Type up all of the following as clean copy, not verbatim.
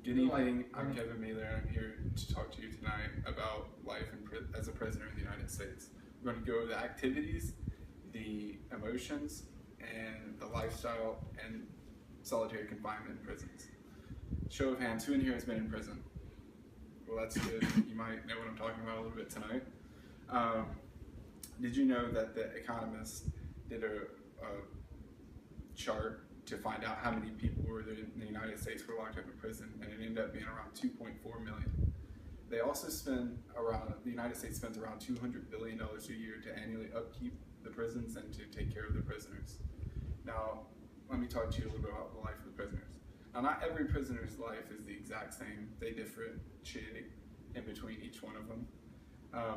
Good evening, I'm Kevin Mailer and I'm here to talk to you tonight about life as a prisoner in the United States. We're going to go over the activities, the emotions, and the lifestyle and solitary confinement in prisons. Show of hands, who in here has been in prison? Well, that's good. You might know what I'm talking about a little bit tonight. Did you know that The Economist did a chart to find out how many people were in the United States were locked up in prison, and it ended up being around 2.4 million. They also the United States spends around $200 billion a year to annually upkeep the prisons and to take care of the prisoners. Now, let me talk to you a little bit about the life of the prisoners. Now, not every prisoner's life is the exact same. They differentiate in between each one of them.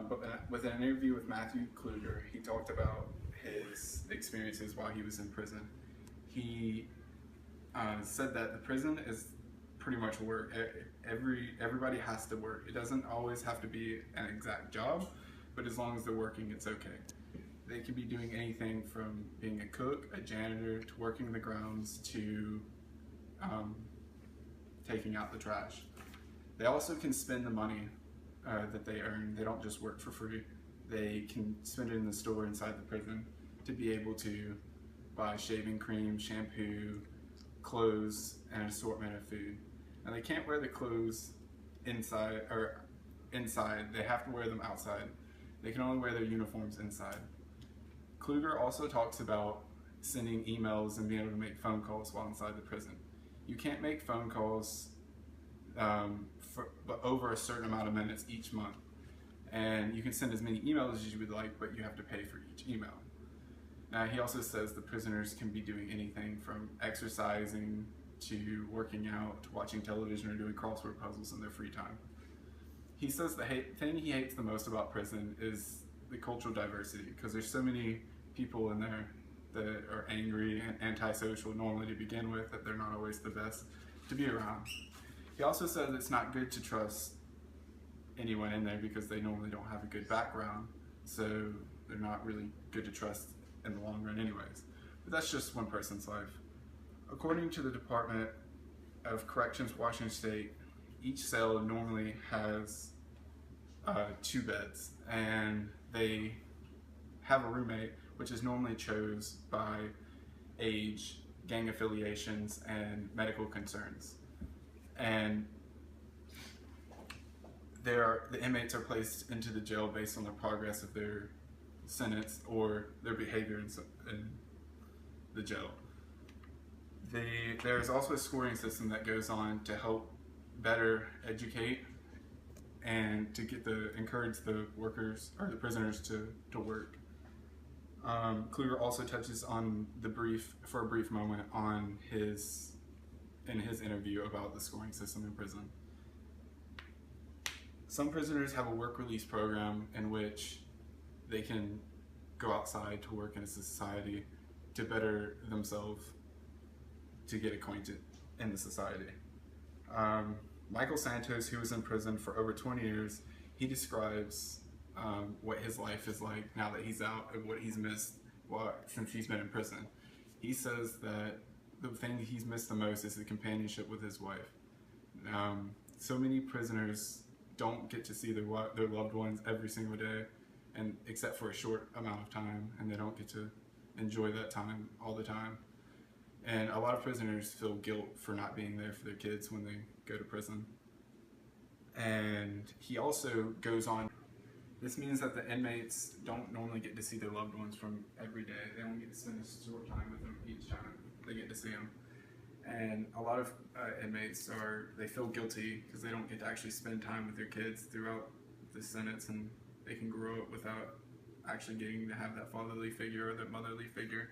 But with an interview with Matthew Kluger, he talked about his experiences while he was in prison. He said that the prison is pretty much work. Everybody has to work. It doesn't always have to be an exact job, but as long as they're working, it's okay. They can be doing anything from being a cook, a janitor, to working the grounds, to taking out the trash. They also can spend the money that they earn. They don't just work for free. They can spend it in the store inside the prison to be able to buy shaving cream, shampoo, clothes, and an assortment of food. Now they can't wear the clothes inside. They have to wear them outside. They can only wear their uniforms inside. Kluger also talks about sending emails and being able to make phone calls while inside the prison. You can't make phone calls but over a certain amount of minutes each month. And you can send as many emails as you would like, but you have to pay for each email. Now, he also says the prisoners can be doing anything from exercising to working out to watching television or doing crossword puzzles in their free time. He says the thing he hates the most about prison is the cultural diversity, because there's so many people in there that are angry and antisocial normally to begin with, that they're not always the best to be around. He also says it's not good to trust anyone in there because they normally don't have a good background, so they're not really good to trust in the long run anyways. But that's just one person's life. According to the Department of Corrections, Washington State, each cell normally has 2 beds, and they have a roommate, which is normally chose by age, gang affiliations, and medical concerns. And the inmates are placed into the jail based on the progress of their sentence or their behavior in the jail. There's also a scoring system that goes on to help better educate and to encourage the workers or the prisoners to work. Kluger also touches on for a brief moment in his interview about the scoring system in prison. Some prisoners have a work release program in which they can go outside to work in a society to better themselves, to get acquainted in the society. Michael Santos, who was in prison for over 20 years, he describes what his life is like now that he's out and what he's missed since he's been in prison. He says that the thing he's missed the most is the companionship with his wife. So many prisoners don't get to see their loved ones every single day, and except for a short amount of time, and they don't get to enjoy that time all the time. And a lot of prisoners feel guilt for not being there for their kids when they go to prison. And he also goes on, this means that the inmates don't normally get to see their loved ones from every day. They only get to spend a short time with them each time they get to see them. And a lot of inmates they feel guilty because they don't get to actually spend time with their kids throughout the sentence, and they can grow up without actually getting to have that fatherly figure or that motherly figure.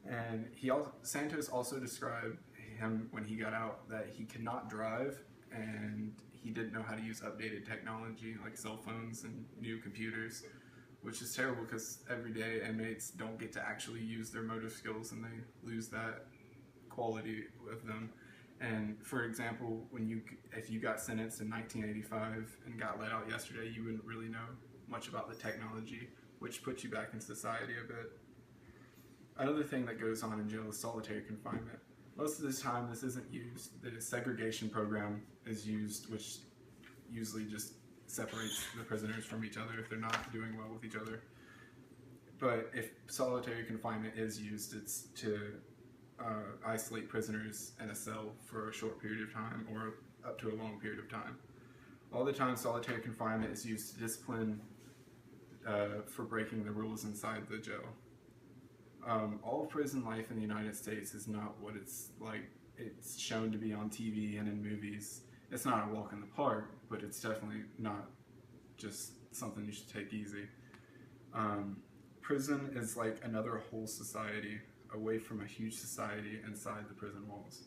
And Santos also described him when he got out that he could not drive, and he didn't know how to use updated technology like cell phones and new computers, which is terrible because every day inmates don't get to actually use their motor skills, and they lose that quality of them. And for example, if you got sentenced in 1985 and got let out yesterday, you wouldn't really know much about the technology, which puts you back in society a bit. Another thing that goes on in jail is solitary confinement, Most of the time, this isn't used. The segregation program is used, which usually just separates the prisoners from each other if they're not doing well with each other. But if solitary confinement is used, it's to isolate prisoners in a cell for a short period of time or up to a long period of time. All the time, solitary confinement is used to discipline for breaking the rules inside the jail. All of prison life in the United States is not what it's like. It's shown to be on TV and in movies. It's not a walk in the park, but it's definitely not just something you should take easy. Prison is like another whole society away from a huge society inside the prison walls.